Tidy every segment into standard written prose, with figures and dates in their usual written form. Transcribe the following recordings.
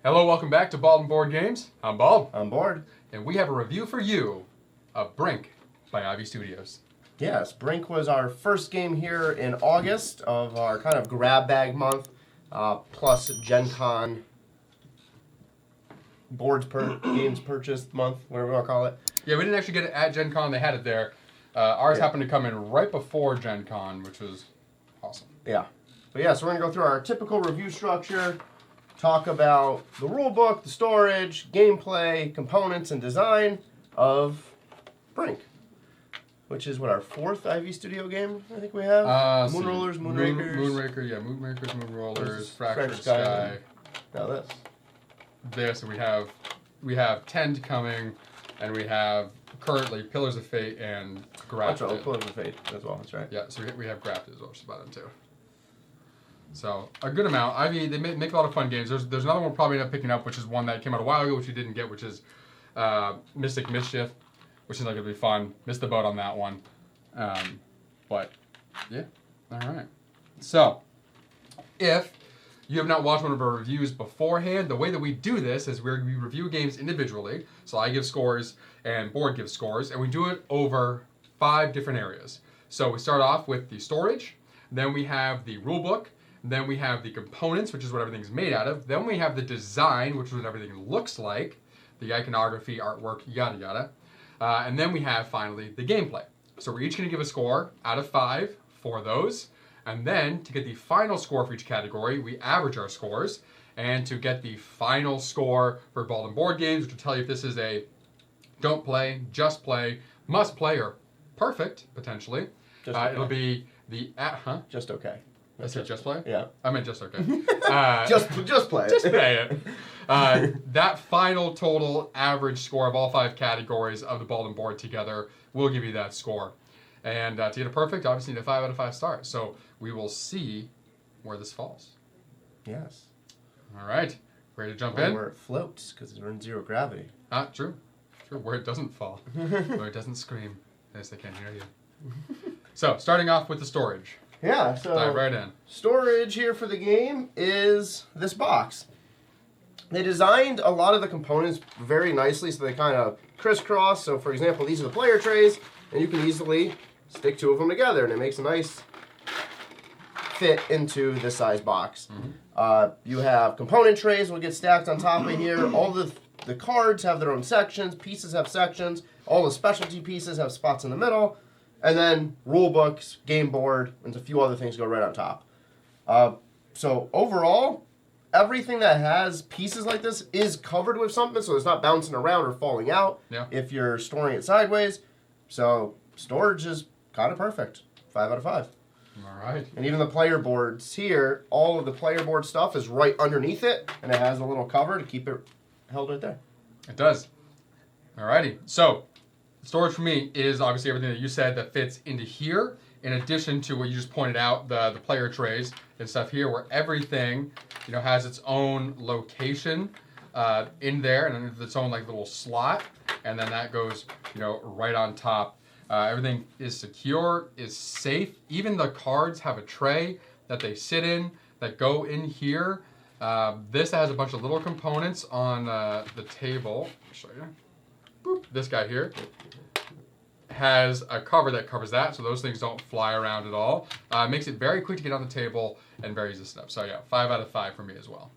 Hello, welcome back to Bald and Board Games. I'm Bald. I'm Board. And we have a review for you of Brink by Ivy Studios. Yes, Brink was our first game here in August of our kind of grab bag month, plus Gen Con games purchased month, whatever we want to call it. Yeah, we didn't actually get it at Gen Con. They had it there. Ours happened to come in right before Gen Con, which was awesome. Yeah. But yeah, so we're going to go through our typical review structure, talk about the rule book, the storage, gameplay, components, and design of Brink. Which is what, our fourth Ivy Studio game I think we have? Moonrollers, Moonrakers. Moonrakers, Moonrollers, Fractured Sky. Now this. There, so we have Tend coming, and we have currently Pillars of Fate and Grafted. That's right, Pillars of Fate as well, that's right. Yeah, so we have Grafted as well, which is about them too. So, a good amount. Ivy, they make a lot of fun games. There's another one we'll probably end up picking up, which is one that came out a while ago, which we didn't get, which is Mystic Mischief, which seems like it'll be fun. Missed the boat on that one. But, yeah. All right. So, if you have not watched one of our reviews beforehand, the way that we do this is we review games individually. So I give scores and Board gives scores, and we do it over 5 different areas. So we start off with the storage, then we have the rule book, then we have the components, which is what everything's made out of, then we have the design, which is what everything looks like, the iconography, artwork, yada yada, and then we have finally the gameplay. So we're each going to give a score out of 5 for those. And then, to get the final score for each category, we average our scores. And to get the final score for Bald and Board Games, which will tell you if this is a don't play, just play, must play, or perfect, potentially, it'll be the... Just okay. I said just play? Yeah. I meant just okay. Just play it. Just play it. That final total average score of all 5 categories of the Bald and Board together will give you that score. And to get a perfect, obviously you need a 5 out of 5 stars. So we will see where this falls. Yes. All right. Ready to jump in? Where it floats, because we're in zero gravity. True. True. Where it doesn't fall. Where it doesn't scream. Yes, they can't hear you. So, starting off with the storage. Yeah, so dive right in. Storage here for the game is this box. They designed a lot of the components very nicely, so they kind of crisscross. So, for example, these are the player trays, and you can easily stick 2 of them together, and it makes a nice fit into this size box. Mm-hmm. You have component trays will get stacked on top of here. All the cards have their own sections. Pieces have sections. All the specialty pieces have spots in the middle. And then rule books, game board, and a few other things go right on top. So overall, everything that has pieces like this is covered with something, so it's not bouncing around or falling out if you're storing it sideways. So storage is kind of perfect. 5 out of 5. All right. And even the player boards here, all of the player board stuff is right underneath it, and it has a little cover to keep it held right there. It does. All righty. So, storage for me is obviously everything that you said that fits into here, in addition to what you just pointed out, the player trays and stuff here, where everything has its own location in there, and its own like little slot, and then that goes right on top. Everything is secure, is safe. Even the cards have a tray that they sit in that go in here. This has a bunch of little components on the table. I'll show you. Boop. This guy here has a cover that covers that, so those things don't fly around at all. Makes it very quick to get on the table and very easy to set up. So yeah, 5 out of 5 for me as well.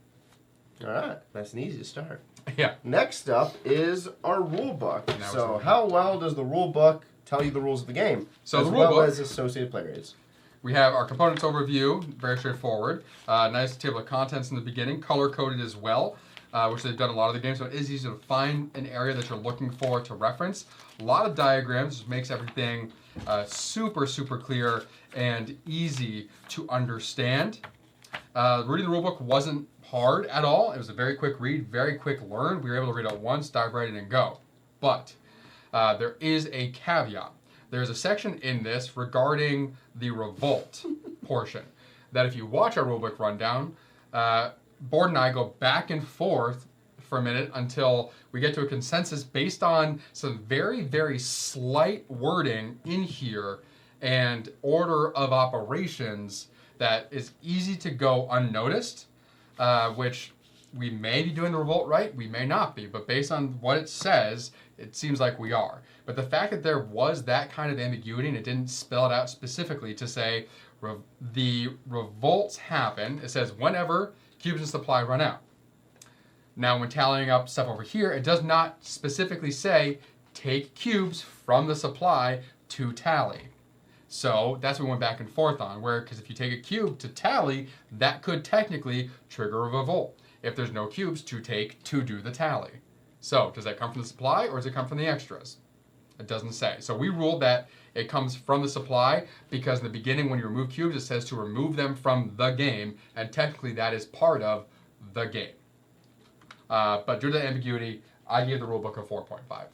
All right, nice and easy to start. Yeah. Next up is our rule book. So how well does the rule book tell you the rules of the game? So as the rule book, as associated player aids. We have our components overview, very straightforward. Nice table of contents in the beginning, color-coded as well, which they've done a lot of the games, so it is easy to find an area that you're looking for to reference. A lot of diagrams, which makes everything super, super clear and easy to understand. Reading the rulebook wasn't hard at all. It was a very quick read, very quick learn. We were able to read it once, dive right in and go. But there is a caveat. There's a section in this regarding the revolt portion that if you watch our rulebook rundown, Board and I go back and forth for a minute until we get to a consensus based on some very, very slight wording in here and order of operations that is easy to go unnoticed, which we may be doing the revolt right, we may not be, but based on what it says, it seems like we are. But the fact that there was that kind of ambiguity and it didn't spell it out specifically to say the revolts happen, it says whenever cubes in supply run out. Now, when tallying up stuff over here, it does not specifically say take cubes from the supply to tally. So that's what we went back and forth on, because if you take a cube to tally, that could technically trigger a revolt if there's no cubes to take to do the tally. So does that come from the supply or does it come from the extras? It doesn't say. So we ruled that it comes from the supply because in the beginning when you remove cubes, it says to remove them from the game, and technically that is part of the game. But due to the ambiguity, I gave the rulebook a 4.5.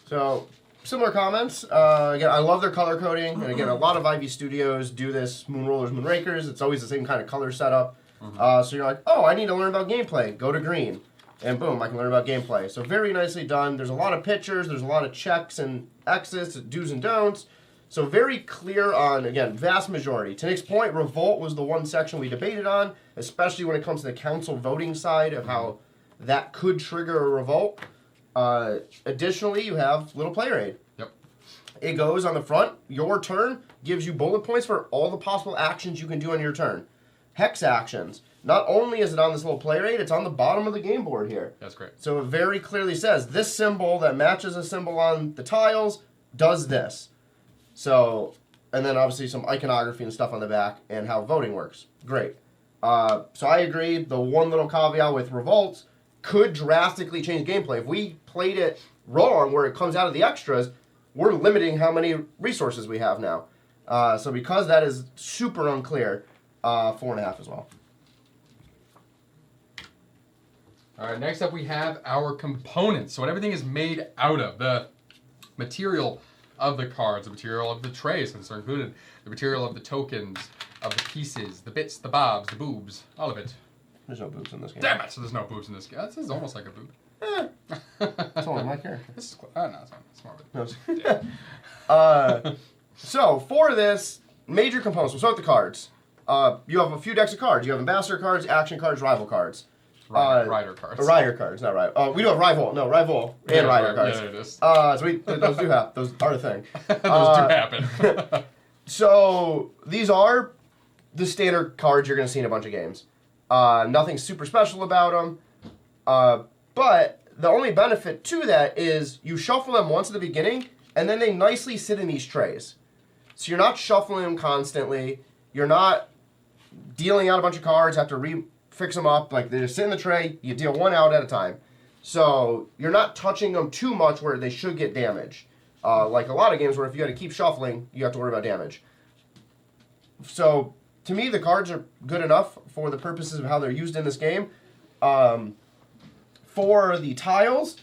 So, similar comments. Again, I love their color coding. And again, a lot of Ivy Studios do this Moon Rollers, Moon Rakers. It's always the same kind of color setup. So you're like, oh, I need to learn about gameplay. Go to green. And boom, I can learn about gameplay. So very nicely done. There's a lot of pictures. There's a lot of checks and X's, do's and don'ts. So very clear on, again, vast majority. To Nick's point, Revolt was the one section we debated on, especially when it comes to the council voting side of how that could trigger a revolt. Additionally, you have little player aid. Yep. It goes on the front. Your turn gives you bullet points for all the possible actions you can do on your turn. Hex actions. Not only is it on this little player aid, it's on the bottom of the game board here. That's great. So it very clearly says this symbol that matches a symbol on the tiles does this. So, and then obviously some iconography and stuff on the back and how voting works. Great. So I agree. The one little caveat with revolts could drastically change gameplay. If we played it wrong where it comes out of the extras, we're limiting how many resources we have now. So because that is super unclear, 4.5 as well. All right, next up we have our components. So what everything is made out of, the material of the cards, the material of the trays, since they're included, the material of the tokens, of the pieces, the bits, the bobs, the boobs, all of it. There's no boobs in this game. Damn it! So there's no boobs in this game. This is almost like a boob. That's only my character. This is no, it's not. It's more of a So for this, major components. We'll start with the cards. You have a few decks of cards. You have ambassador cards, action cards, rival cards. Rider cards. Rider cards, not right. We do have rival. No, rival and rider cards. Yeah, it is. So those do have. Those are a thing. Those do happen. So these are the standard cards you're going to see in a bunch of games. Nothing super special about them. But the only benefit to that is you shuffle them once at the beginning, and then they nicely sit in these trays. So you're not shuffling them constantly. You're not dealing out a bunch of cards, have to fix them up. Like, they just sit in the tray. You deal one out at a time. So you're not touching them too much where they should get damaged. Like a lot of games where if you got to keep shuffling, you have to worry about damage. So to me, the cards are good enough for the purposes of how they're used in this game. For the tiles,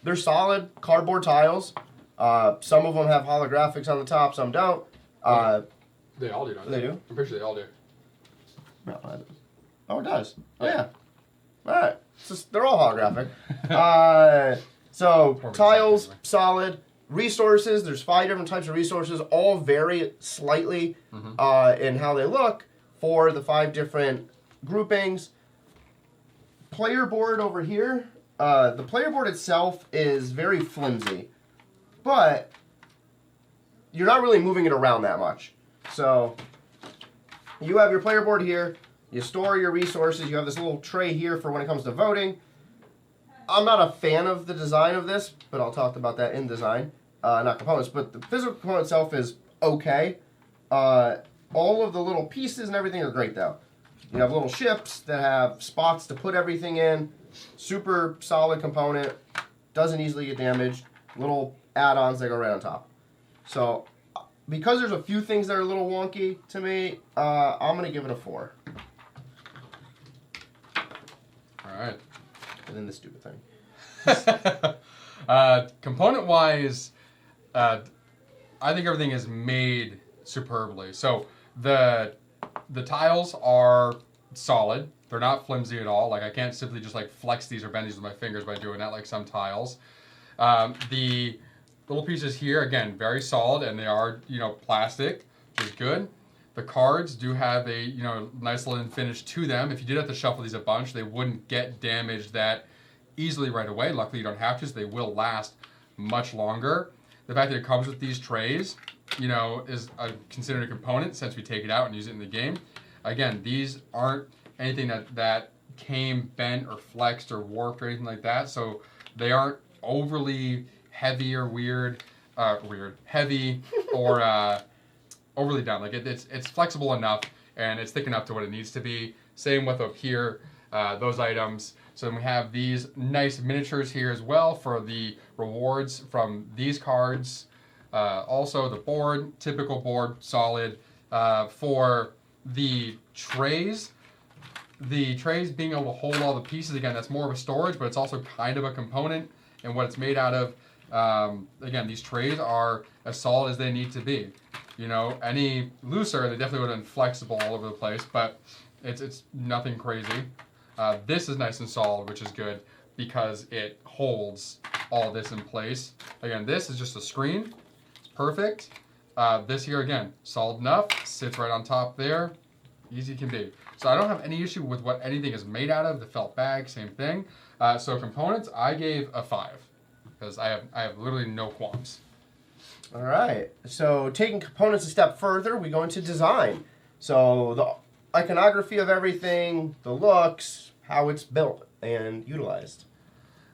they're solid cardboard tiles. Some of them have holographics on the top, some don't. They all do, don't they? They do? I'm pretty sure they all do. No, oh, it does. Oh, yeah. All right. They're all holographic. So tiles, solid. Resources, there's 5 different types of resources, all vary slightly in how they look for the 5 different groupings. Player board over here, the player board itself is very flimsy, but you're not really moving it around that much. So you have your player board here, you store your resources, you have this little tray here for when it comes to voting. I'm not a fan of the design of this, but I'll talk about that in design. Not components, but the physical component itself is okay. All of the little pieces and everything are great, though. You have little ships that have spots to put everything in. Super solid component. Doesn't easily get damaged. Little add-ons that go right on top. So, because there's a few things that are a little wonky to me, I'm going to give it a 4. All right. And then the stupid thing. Component-wise, I think everything is made superbly. So the tiles are solid. They're not flimsy at all. Like, I can't simply just like flex these or bend these with my fingers by doing that like some tiles. The little pieces here, again, very solid, and they are, plastic, which is good. The cards do have a nice little finish to them. If you did have to shuffle these a bunch, they wouldn't get damaged that easily right away. Luckily, you don't have to, so they will last much longer. The fact that it comes with these trays, is considered a component since we take it out and use it in the game. Again, these aren't anything that came bent or flexed or warped or anything like that, so they aren't overly heavy or heavy or overly done. Like it's flexible enough and it's thick enough to what it needs to be. Same with up here, those items. So then we have these nice miniatures here as well for the rewards from these cards. Also the board, typical board, solid. For the trays being able to hold all the pieces, again, that's more of a storage, but it's also kind of a component in what it's made out of. Again, these trays are as solid as they need to be. Any looser, they definitely would have been flexible all over the place, but it's nothing crazy. This is nice and solid, which is good because it holds all this in place. Again, this is just a screen. It's perfect. This here, again, solid enough, sits right on top there. Easy can be. So I don't have any issue with what anything is made out of. The felt bag, same thing. So components, I gave a 5 because I have literally no qualms. All right. So taking components a step further, we go into design. So the iconography of everything, the looks, how it's built and utilized.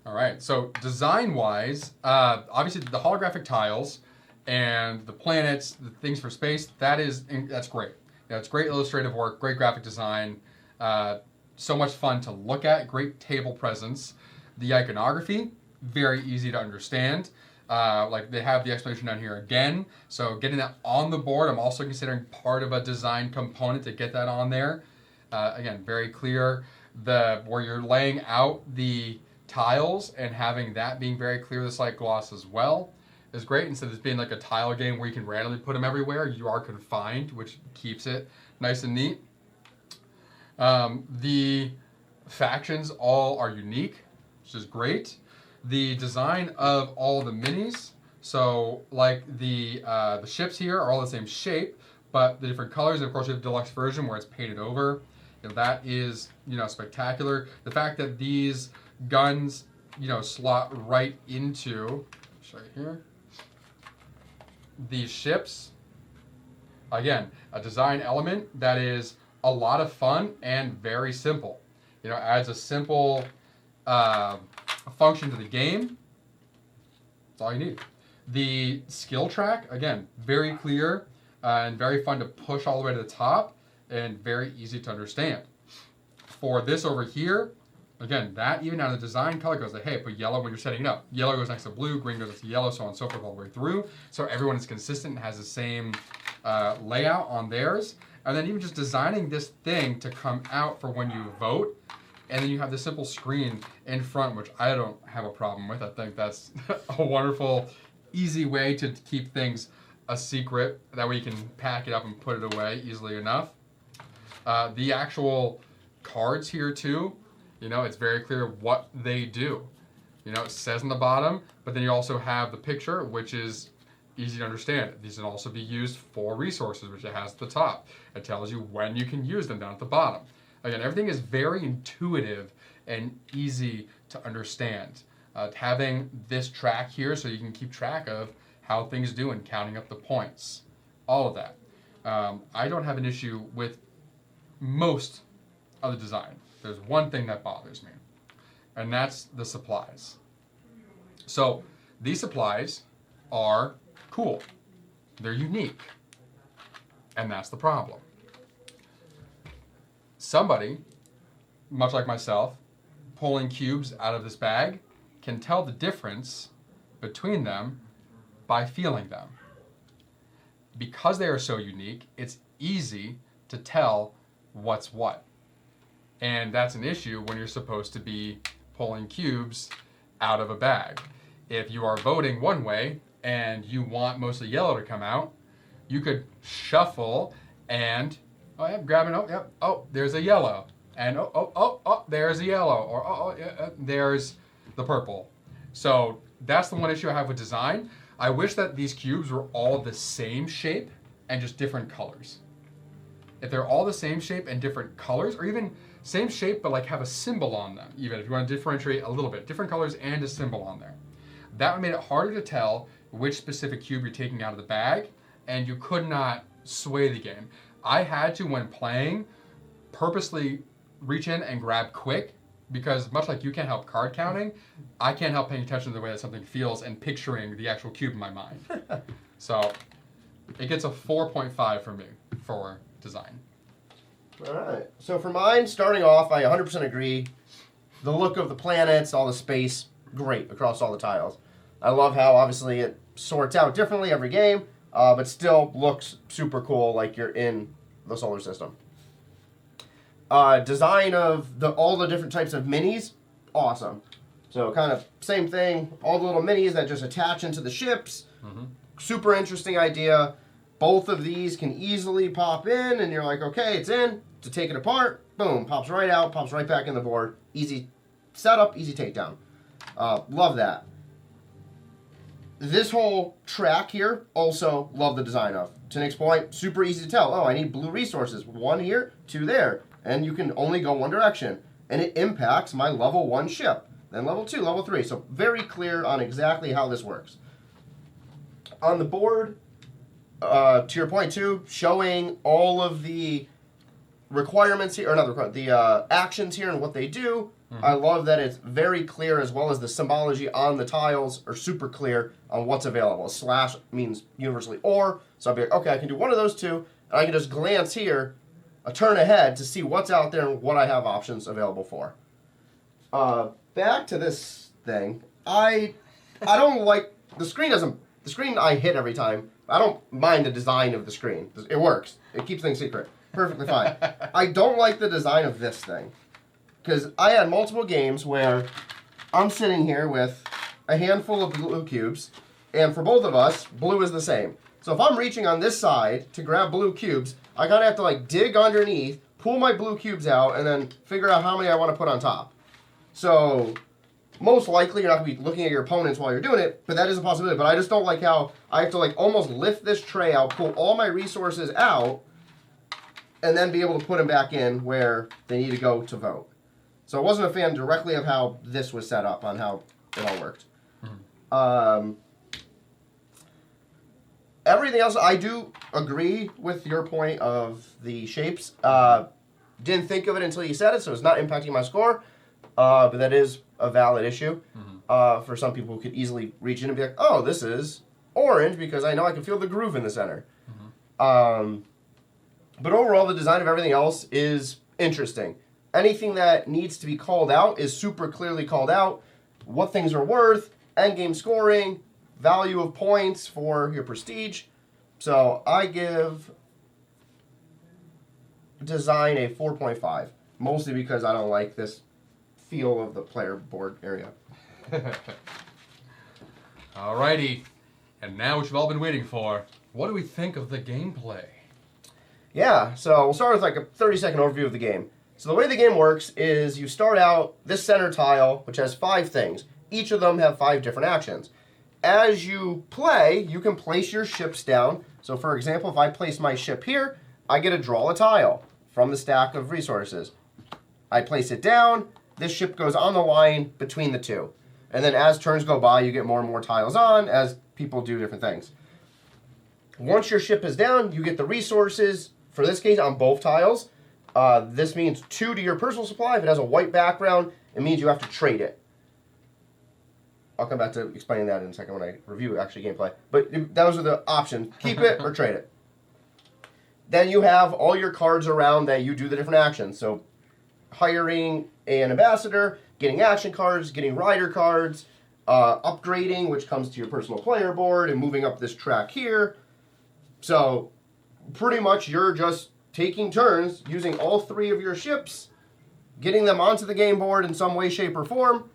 All right. So design-wise, obviously the holographic tiles and the planets, the things for space, that's great. It's great illustrative work, great graphic design, so much fun to look at, great table presence. The iconography, very easy to understand. Like they have the explanation down here again. So getting that on the board, I'm also considering part of a design component to get that on there. Again, very clear. Where you're laying out the tiles and having that being very clear, the slight gloss as well, is great. Instead of this being like a tile game where you can randomly put them everywhere, you are confined, which keeps it nice and neat. The factions all are unique, which is great. The design of all the minis, so like the ships here are all the same shape, but the different colors. And of course, you have the deluxe version where it's painted over. That is spectacular. The fact that these guns slot right into, show you here, these ships. Again, a design element that is a lot of fun and very simple. Adds a simple function to the game. That's all you need. The skill track, again, very clear and very fun to push all the way to the top and very easy to understand. For this over here, again, that even out of the design color goes like, hey, put yellow when you're setting it up. Yellow goes next to blue, green goes next to yellow, so on and so forth all the way through. So everyone is consistent and has the same layout on theirs. And then even just designing this thing to come out for when you vote. And then you have this simple screen in front, which I don't have a problem with. I think that's a wonderful, easy way to keep things a secret. That way you can pack it up and put it away easily enough. The actual cards here too, it's very clear what they do. It says on the bottom, but then you also have the picture, which is easy to understand. These can also be used for resources, which it has at the top. It tells you when you can use them down at the bottom. Again, everything is very intuitive and easy to understand. Having this track here so you can keep track of how things do and counting up the points. All of that. I don't have an issue with most of the design. There's one thing that bothers me, and that's the supplies. So these supplies are cool. They're unique. And that's the problem. Somebody, much like myself, pulling cubes out of this bag can tell the difference between them by feeling them. Because they are so unique, it's easy to tell what's what. And that's an issue when you're supposed to be pulling cubes out of a bag. If you are voting one way and you want mostly yellow to come out, you could shuffle and, grabbing, there's a yellow. And there's a yellow. Or there's the purple. So that's the one issue I have with design. I wish that these cubes were all the same shape and just different colors. if they're all the same shape and different colors, or even same shape but like have a symbol on them, even if you want to differentiate a little bit, different colors and a symbol on there. That made it harder to tell which specific cube you're taking out of the bag, and you could not sway the game. I had to, when playing, purposely reach in and grab quick, because much like you can't help card counting, I can't help paying attention to the way that something feels and picturing the actual cube in my mind. So it gets a 4.5 from me for design. All right. So for mine, starting off, I 100% agree. The look of the planets, all the space, great across all the tiles. I love how obviously it sorts out differently every game, but still looks super cool like you're in the solar system. Design of all the different types of minis, awesome. So kind of same thing, all the little minis that just attach into the ships. Mm-hmm. Super interesting idea. Both of these can easily pop in, and you're like, okay, it's in. To take it apart, boom, pops right out, pops right back in the board. Easy setup, easy takedown. Love that. This whole track here, also love the design of. To Nick's point, super easy to tell. Oh, I need blue resources. 1 here, 2 there. And you can only go one direction. And it impacts my level 1 ship. Then level 2, level 3. So very clear on exactly how this works. On the board, to your point too, showing all of the requirements here, or not the requirements, the actions here and what they do. Mm-hmm. I love that it's very clear, as well as the symbology on the tiles are super clear on what's available. Slash means universally or, so I'll be like, okay, I can do one of those two, and I can just glance here, a turn ahead to see what's out there and what I have options available for. Back to this thing, I don't like, the screen I hit every time. I don't mind the design of the screen. It works. It keeps things secret. Perfectly fine. I don't like the design of this thing. Because I had multiple games where I'm sitting here with a handful of blue cubes, and for both of us, blue is the same. So if I'm reaching on this side to grab blue cubes, I kind of have to like dig underneath, pull my blue cubes out, and then figure out how many I want to put on top. So most likely you're not going to be looking at your opponents while you're doing it, but that is a possibility. But I just don't like how I have to like almost lift this tray out, pull all my resources out, and then be able to put them back in where they need to go to vote. So I wasn't a fan directly of how this was set up on how it all worked. Mm-hmm. Everything else, I do agree with your point of the shapes. Didn't think of it until you said it, so it's not impacting my score. But that is a valid issue. Mm-hmm. For some people who could easily reach in and be like, oh, this is orange because I know I can feel the groove in the center. Mm-hmm. But overall, the design of everything else is interesting. Anything that needs to be called out is super clearly called out. What things are worth, endgame scoring, value of points for your prestige. So I give design a 4.5, mostly because I don't like this feel of the player board area. Alrighty, and now what you've all been waiting for. What do we think of the gameplay? Yeah, so we'll start with like a 30-second overview of the game. So the way the game works is you start out this center tile, which has 5 things. Each of them have 5 different actions. As you play, you can place your ships down. So for example, if I place my ship here, I get to draw a tile from the stack of resources. I place it down, this ship goes on the line between the two. And then as turns go by, you get more and more tiles on as people do different things. Once your ship is down, you get the resources, for this case, on both tiles. This means 2 to your personal supply. If it has a white background, it means you have to trade it. I'll come back to explaining that in a second when I review actually gameplay. But those are the options. Keep it or trade it. Then you have all your cards around that you do the different actions. So hiring an ambassador, getting action cards, getting rider cards, upgrading, which comes to your personal player board, and moving up this track here. So pretty much you're just taking turns using all 3 of your ships, getting them onto the game board in some way, shape, or form,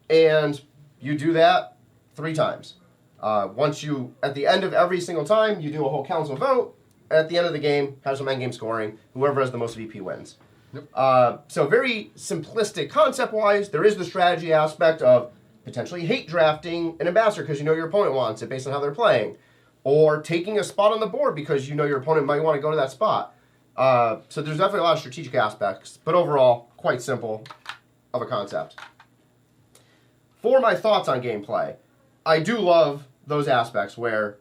and you do that 3 times. At the end of every single time, you do a whole council vote. At the end of the game, have some endgame scoring. Whoever has the most VP wins. Yep. So very simplistic concept-wise. There is the strategy aspect of potentially hate drafting an ambassador because you know your opponent wants it based on how they're playing. Or taking a spot on the board because you know your opponent might want to go to that spot. So there's definitely a lot of strategic aspects, but overall, quite simple of a concept. For my thoughts on gameplay, I do love those aspects where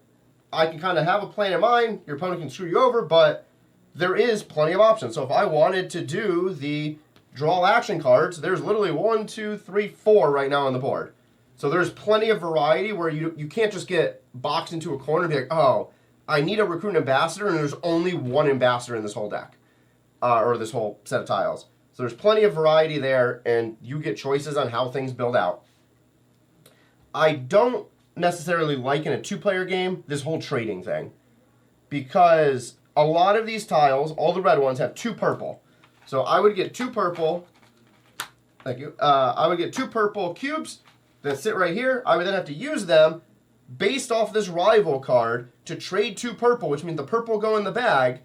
I can kind of have a plan in mind, your opponent can screw you over, but there is plenty of options. So if I wanted to do the draw action cards, there's literally 1, 2, 3, 4 right now on the board. So there's plenty of variety where you can't just get boxed into a corner and be like, oh, I need a recruit ambassador, and there's only one ambassador in this whole deck, or this whole set of tiles. So there's plenty of variety there, and you get choices on how things build out. I don't necessarily like in a 2-player game this whole trading thing, because a lot of these tiles, all the red ones, have 2 purple. So I would get 2 purple. Thank you. I would get 2 purple cubes that sit right here. I would then have to use them based off this rival card to trade 2 purple, which means the purple go in the bag,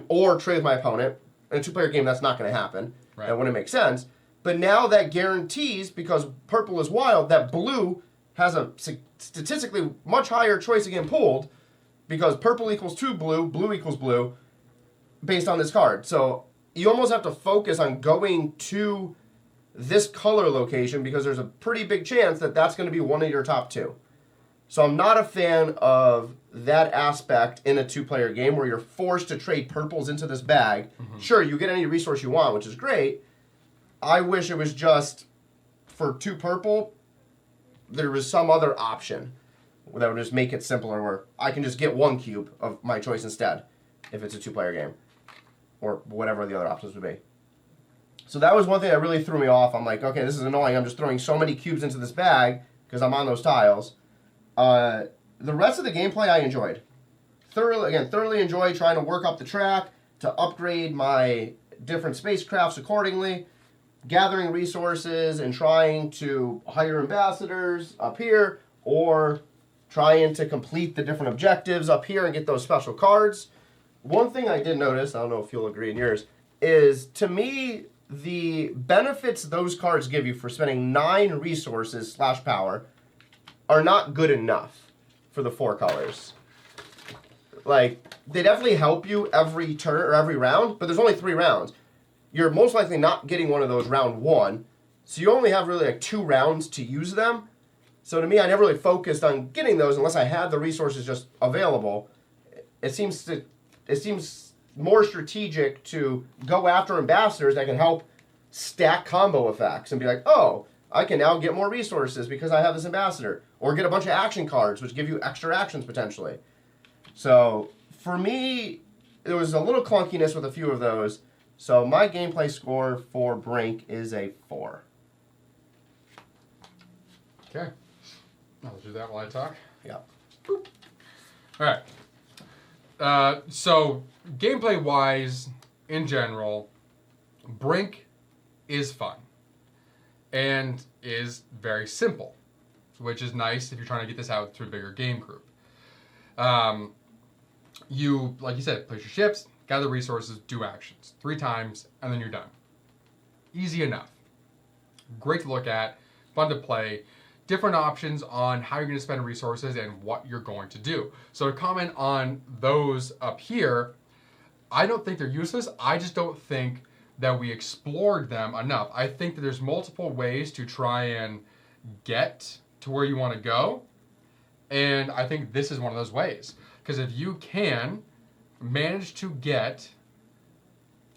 or trade with my opponent. In a 2-player game, that's not going to happen. Right. That wouldn't make sense. But now that guarantees, because purple is wild, that blue has a statistically much higher choice of getting pulled, because purple equals 2 blue, blue equals blue, based on this card. So you almost have to focus on going to this color location, because there's a pretty big chance that that's going to be one of your top 2. So I'm not a fan of that aspect in a 2-player game where you're forced to trade purples into this bag. Mm-hmm. Sure, you get any resource you want, which is great. I wish it was just for 2 purple, there was some other option that would just make it simpler, where I can just get 1 cube of my choice instead if it's a 2-player game, or whatever the other options would be. So that was one thing that really threw me off. I'm like, okay, this is annoying. I'm just throwing so many cubes into this bag because I'm on those tiles. The rest of the gameplay I enjoyed. Thoroughly enjoyed trying to work up the track to upgrade my different spacecrafts accordingly, gathering resources and trying to hire ambassadors up here, or trying to complete the different objectives up here and get those special cards. One thing I did notice, I don't know if you'll agree in yours, is to me, the benefits those cards give you for spending 9 resources / power are not good enough for the 4 colors. Like, they definitely help you every turn or every round, but there's only 3 rounds. You're most likely not getting one of those round 1, so you only have really like 2 rounds to use them. So to me, I never really focused on getting those unless I had the resources just available. It seems more strategic to go after ambassadors that can help stack combo effects and be like, oh, I can now get more resources because I have this ambassador. Or get a bunch of action cards, which give you extra actions potentially. So for me, there was a little clunkiness with a few of those. So my gameplay score for Brink is a 4. Okay. I'll do that while I talk. Yeah. Boop. All right. So gameplay-wise, in general, Brink is fun and is very simple, which is nice if you're trying to get this out to a bigger game group. You, like you said, place your ships, gather resources, do actions 3 times, and then you're done. Easy enough. Great to look at, fun to play. Different options on how you're going to spend resources and what you're going to do. So to comment on those up here, I don't think they're useless. I just don't think that we explored them enough. I think that there's multiple ways to try and get to where you want to go. And I think this is one of those ways. Because if you can manage to get,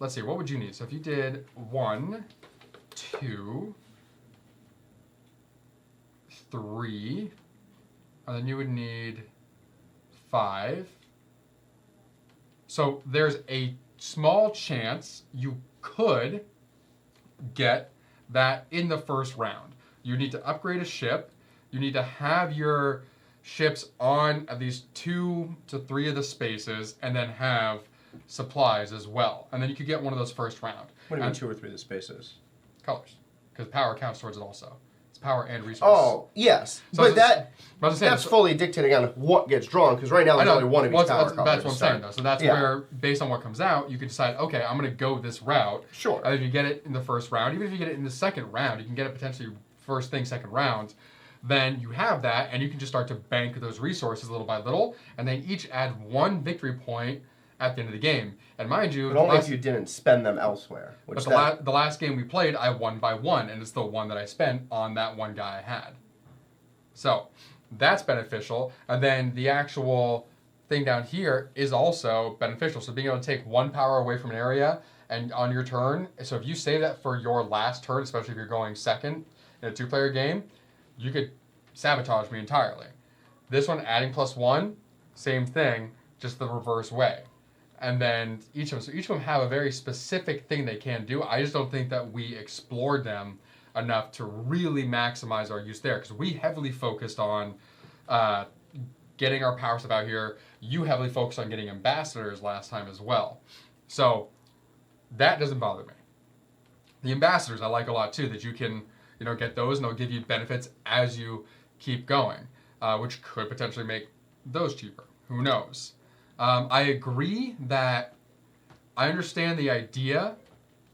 let's see, what would you need? So if you did 1, 2, 3, and then you would need 5. So there's a small chance you could get that in the first round. You need to upgrade a ship. You need to have your ships on at least 2 to 3 of the spaces, and then have supplies as well. And then you could get one of those first round. What do you mean 2 or 3 of the spaces? Colors. Because power counts towards it also. It's power and resource. Oh, yes. So but saying, that's fully dictating on what gets drawn, because right now there's only one of each power color. That's what I'm saying, though. So that's where, based on what comes out, you can decide, okay, I'm going to go this route. Sure. And if you get it in the first round, even if you get it in the second round, you can get it potentially first thing, second round. Then you have that, and you can just start to bank those resources little by little, and they each add 1 victory point at the end of the game. And mind you, But only if you didn't spend them elsewhere. Which but the last game we played, I won by 1, and it's the one that I spent on that one guy I had. So that's beneficial. And then the actual thing down here is also beneficial. So being able to take 1 power away from an area and on your turn, so if you save that for your last turn, especially if you're going second in a 2-player game, you could sabotage me entirely. This one, adding +1, same thing, just the reverse way. And then each of them have a very specific thing they can do. I just don't think that we explored them enough to really maximize our use there, because we heavily focused on getting our power stuff out here. You heavily focused on getting ambassadors last time as well. So that doesn't bother me. The ambassadors I like a lot too, that you can get those and they'll give you benefits as you keep going, which could potentially make those cheaper. Who knows? I agree that I understand the idea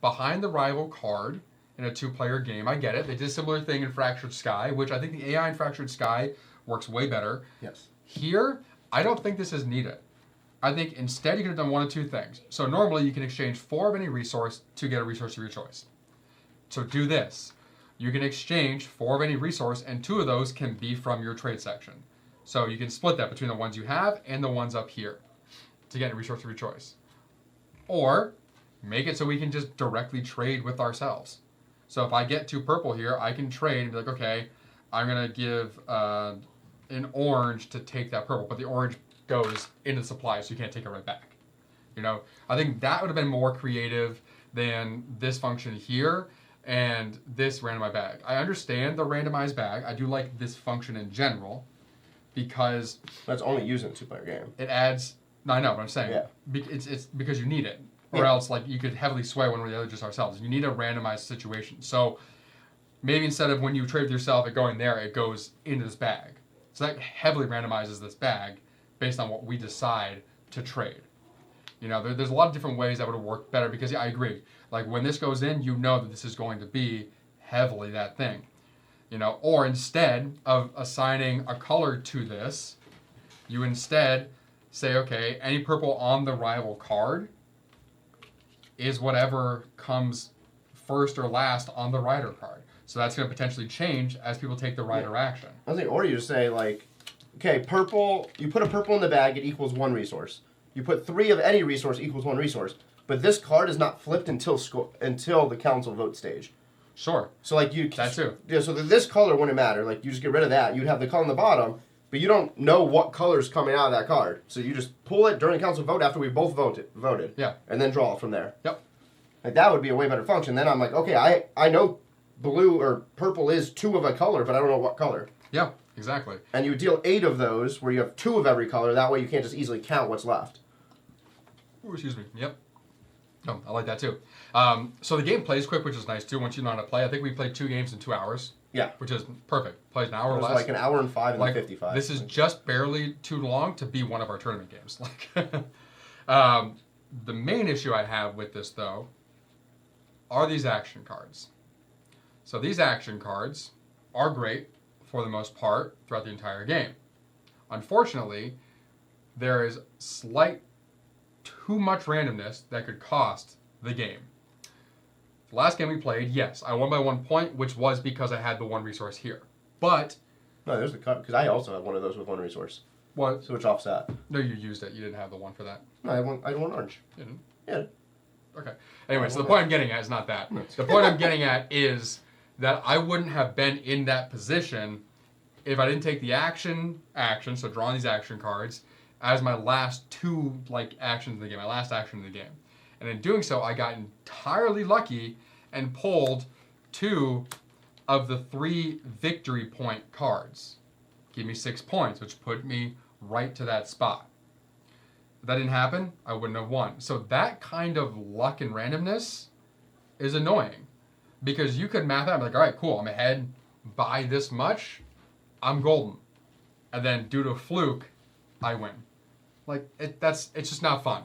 behind the rival card in a 2-player game. I get it. They did a similar thing in Fractured Sky, which I think the AI in Fractured Sky works way better. Yes. Here, I don't think this is needed. I think instead you could have done one of 2 things. So normally you can exchange 4 of any resource to get a resource of your choice. So do this. You can exchange 4 of any resource, and 2 of those can be from your trade section. So you can split that between the ones you have and the ones up here to get a resource of your choice. Or make it so we can just directly trade with ourselves. So if I get 2 purple here, I can trade and be like, okay, I'm going to give an orange to take that purple, but the orange goes into the supply, so you can't take it right back. I think that would have been more creative than this function here and this randomized bag. I understand the randomized bag. I do like this function in general because that's only used in a 2-player game. It adds. No, I know, but I'm saying it's because you need it, or else like you could heavily sway one or the other just ourselves. You need a randomized situation. So maybe instead of when you trade with yourself it going there, it goes into this bag. So that heavily randomizes this bag based on what we decide to trade. There's a lot of different ways that would have worked better because I agree. Like when this goes in, that this is going to be heavily that thing. Or instead of assigning a color to this, you instead say, okay, any purple on the rival card is whatever comes first or last on the rider card. So that's going to potentially change as people take the rider action. I think, or you just say like, okay, purple. You put a purple in the bag, it equals 1 resource. You put 3 of any resource equals 1 resource. But this card is not flipped until the council vote stage. Sure. So like that too. Yeah. So this color wouldn't matter. Like you just get rid of that. You'd have the color on the bottom. But you don't know what color's coming out of that card. So you just pull it during the council vote after we both voted. Yeah. And then draw it from there. Yep. Like that would be a way better function. Then I'm like, okay, I know blue or purple is 2 of a color, but I don't know what color. Yeah, exactly. And you deal 8 of those where you have 2 of every color. That way you can't just easily count what's left. Ooh, excuse me. Yep. Oh, I like that too. So the game plays quick, which is nice too once you know how to play. I think we played 2 games in 2 hours. Yeah. Which is perfect. Plays an hour or less. Like an hour and 5 and like 55. This is just barely too long to be one of our tournament games. The main issue I have with this, though, are these action cards. So these action cards are great for the most part throughout the entire game. Unfortunately, there is too much randomness that could cost the game. The last game we played, yes, I won by 1 point, which was because I had the 1 resource here. But no, there's the cut because I also have one of those with 1 resource. What? So which offset? No, you used it. You didn't have the 1 for that. No, I had one orange. You didn't? Yeah. Okay. Anyway, so the point I'm getting at is not that. The point I'm getting at is that I wouldn't have been in that position if I didn't take the action, so drawing these action cards, as my last 2 actions in the game, my last action in the game. And in doing so, I got entirely lucky and pulled 2 of the 3 victory point cards. Give me 6 points, which put me right to that spot. If that didn't happen, I wouldn't have won. So that kind of luck and randomness is annoying. Because you could math out, like, all right, cool, I'm ahead by this much, I'm golden. And then due to a fluke, I win. It's just not fun.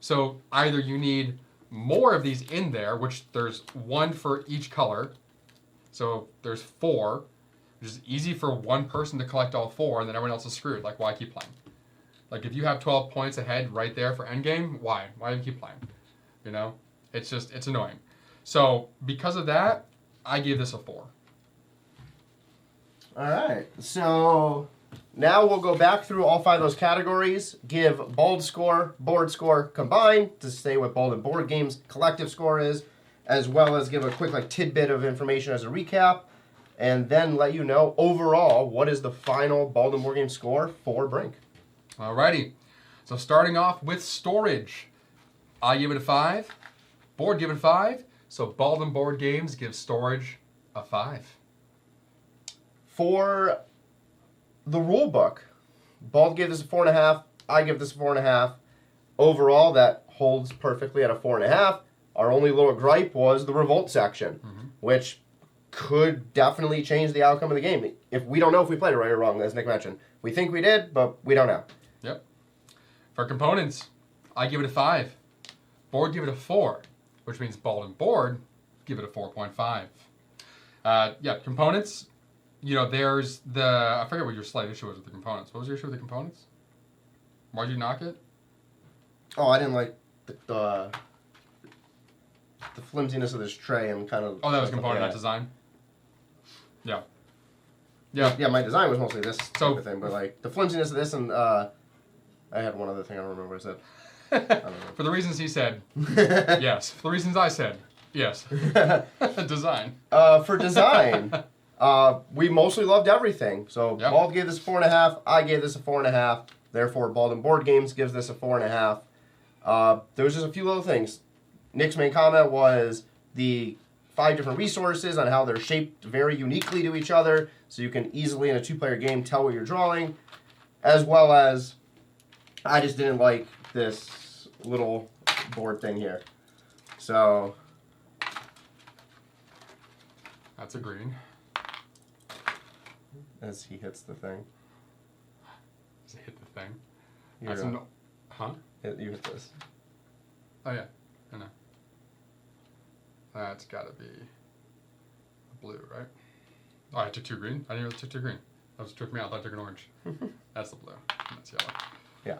So either you need more of these in there, which there's 1 for each color. So there's 4, which is easy for one person to collect all 4, and then everyone else is screwed. Like, why keep playing? Like if you have 12 points ahead right there for endgame, why? Why do you keep playing? You know, it's annoying. So because of that, I give this a 4. All right. So now we'll go back through all 5 of those categories, give bold score, board score combined to stay what bold and board games collective score is, as well as give a quick tidbit of information as a recap, and then let you know overall what is the final bold and board game score for Brink. Alrighty. So starting off with storage, I give it a 5. Board give it a 5. So Bald and Board Games give storage a 5. For the rule book, Bald gave this a 4.5. I give this a 4.5. Overall, that holds perfectly at a 4.5. Our only little gripe was the revolt section, which could definitely change the outcome of the game. If we don't know if we played it right or wrong, as Nick mentioned. We think we did, but we don't know. Yep. For components, I give it a 5. Board give it a 4, which means Bald and Board give it a 4.5. Yeah, components. You know, there's I forget what your slight issue was with the components. What was your issue with the components? Why'd you knock it? Oh, I didn't like the flimsiness of this tray and kind of... Oh, that was component, not design? Yeah. Yeah. Yeah, my design was mostly this type of thing, but like the flimsiness of this and I had one other thing, I don't remember what I said. I don't know. For the reasons he said, yes. For the reasons I said, yes. Design. For design... we mostly loved everything. So Bald gave this a 4.5. I gave this a 4.5. Therefore, Bald and Board Games gives this a 4.5. There was just a few little things. Nick's main comment was the 5 different resources on how they're shaped very uniquely to each other, so you can easily in a 2-player game tell what you're drawing, as well as I just didn't like this little board thing here. So that's a green. As he hits the thing. Does it hit the thing? That's huh? You hit this. Oh, yeah. I know. That's got to be blue, right? Oh, I took 2 green? I didn't really took 2 green. That was took me out. I thought I took an orange. That's the blue. And that's yellow. Yeah.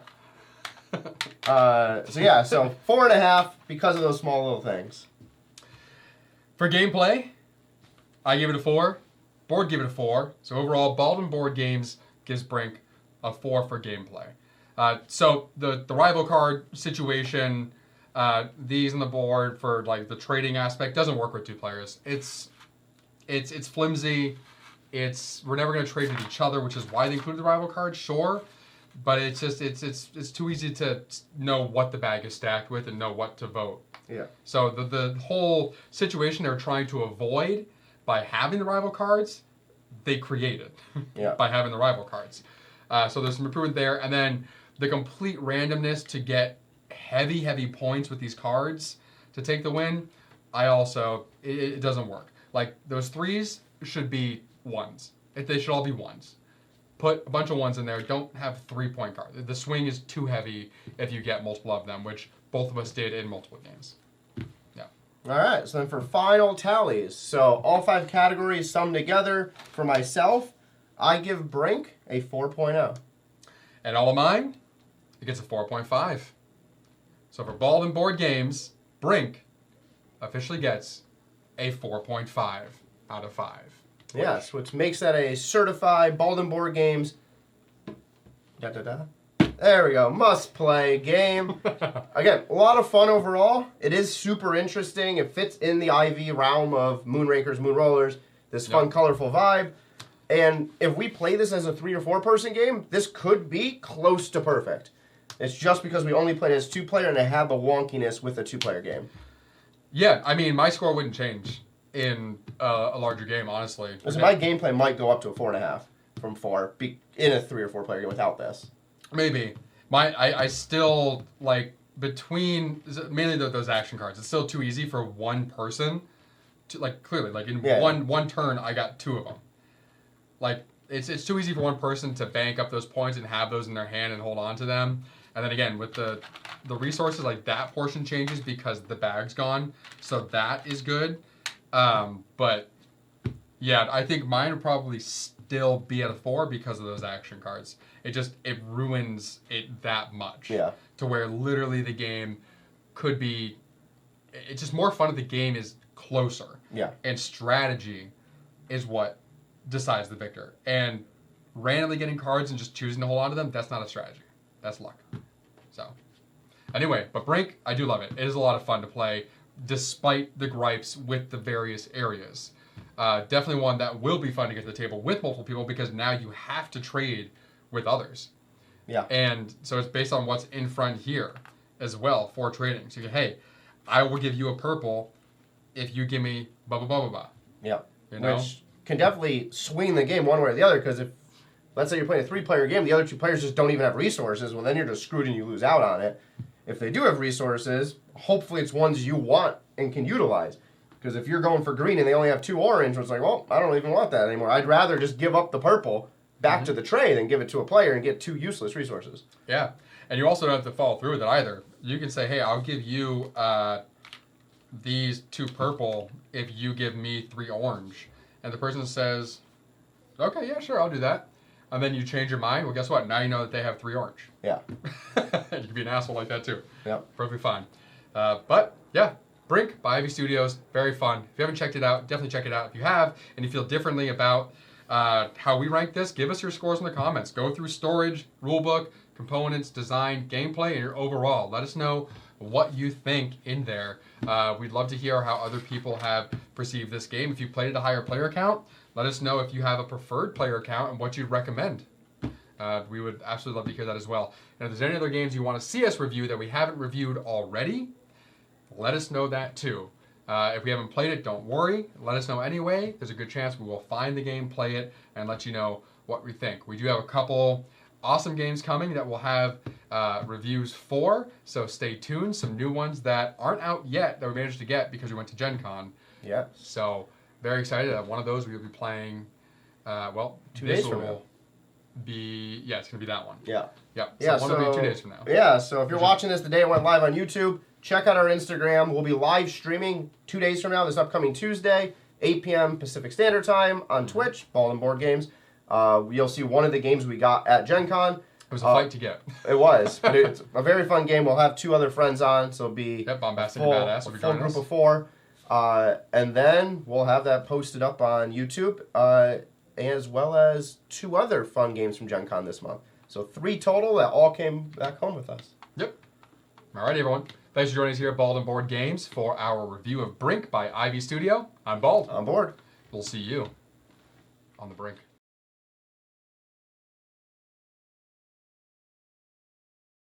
So 4.5 because of those small little things. For gameplay, I give it a 4. Board give it a 4. So overall, Bald and Board Games gives Brink a 4 for gameplay. So the rival card situation, these on the board for like the trading aspect doesn't work with 2 players. It's flimsy. We're never going to trade with each other, which is why they included the rival card, sure. But it's just it's too easy to know what the bag is stacked with and know what to vote. Yeah. So the whole situation they're trying to avoid by having the rival cards, they created by having the rival cards. So there's some improvement there. And then the complete randomness to get heavy points with these cards to take the win, it doesn't work. Like those 3s should be 1s. They should all be 1s. Put a bunch of 1s in there. Don't have 3-point cards. The swing is too heavy if you get multiple of them, which both of us did in multiple games. All right, so then for final tallies, so all 5 categories summed together for myself, I give Brink a 4.0. And all of mine, it gets a 4.5. So for Bald and Board Games, Brink officially gets a 4.5 out of 5. Yes, which makes that a certified Bald and Board Games. There we go. Must play game. Again, a lot of fun overall. It is super interesting. It fits in the IV realm of Moonrakers, Moonrollers. This fun, colorful vibe. And if we play this as a 3 or 4 person game, this could be close to perfect. It's just because we only played as 2-player and it had the wonkiness with a 2-player game. Yeah, I mean, my score wouldn't change in a larger game, honestly. So my gameplay might go up to a 4.5 from 4 in a 3 or 4 player game without this. Maybe. I still, like, between, mainly those action cards, it's still too easy for one person to, like, clearly, like, in one turn, I got 2 of them. Like, it's too easy for one person to bank up those points and have those in their hand and hold on to them. And then again, with the resources, like, that portion changes because the bag's gone. So that is good. But, yeah, I think mine would probably still be at a 4 because of those action cards. It ruins it that much. Yeah. To where literally the game could be. It's just more fun if the game is closer. Yeah. And strategy is what decides the victor. And randomly getting cards and just choosing to hold on to them, that's not a strategy. That's luck. So, anyway, but Brink, I do love it. It is a lot of fun to play, despite the gripes with the various areas. Definitely one that will be fun to get to the table with multiple people because now you have to trade with others. Yeah. And so it's based on what's in front here as well for trading. So, hey, I will give you a purple if you give me blah, blah, blah, blah, blah. Yeah. You know? Which can definitely swing the game one way or the other because if, let's say you're playing a 3-player game, the other 2 players just don't even have resources, well, then you're just screwed and you lose out on it. If they do have resources, hopefully it's ones you want and can utilize. Because if you're going for green and they only have 2 orange, it's like, well, I don't even want that anymore. I'd rather just give up the purple back to the tray than give it to a player and get 2 useless resources. Yeah. And you also don't have to follow through with it either. You can say, hey, I'll give you these 2 purple if you give me 3 orange. And the person says, okay, yeah, sure, I'll do that. And then you change your mind. Well, guess what? Now you know that they have 3 orange. Yeah. You can be an asshole like that too. Yeah. Perfectly fine. But yeah, Brink by Ivy Studios, very fun. If you haven't checked it out, definitely check it out. If you have, and you feel differently about how we rank this, give us your scores in the comments. Go through storage, rulebook, components, design, gameplay, and your overall. Let us know what you think in there. We'd love to hear how other people have perceived this game. If you played at a higher player count, let us know if you have a preferred player count and what you'd recommend. We would absolutely love to hear that as well. And if there's any other games you want to see us review that we haven't reviewed already, let us know that too. If we haven't played it, don't worry. Let us know anyway. There's a good chance we will find the game, play it, and let you know what we think. We do have a couple awesome games coming that we'll have reviews for, so stay tuned. Some new ones that aren't out yet that we managed to get because we went to Gen Con. Yeah. So very excited that one of those we will be playing, 2 days from now. It's going to be that one. Yeah. Yep. Yeah, so one will be 2 days from now. Yeah, so if you're watching this the day it went live on YouTube, check out our Instagram. We'll be live streaming 2 days from now, this upcoming Tuesday, 8 p.m. Pacific Standard Time on Twitch, Ball and Board Games. You'll see one of the games we got at Gen Con. It was a fight to get. It was, but it's a very fun game. We'll have 2 other friends on, so it'll be Bombastic full, and Badass will be a full joining group us. of 4. And then we'll have that posted up on YouTube, as well as 2 other fun games from Gen Con this month. So 3 total that all came back home with us. Yep. All right, everyone. Thanks for joining us here at Bald and Board Games for our review of Brink by Ivy Studio. I'm Bald. On board. We'll see you on the Brink.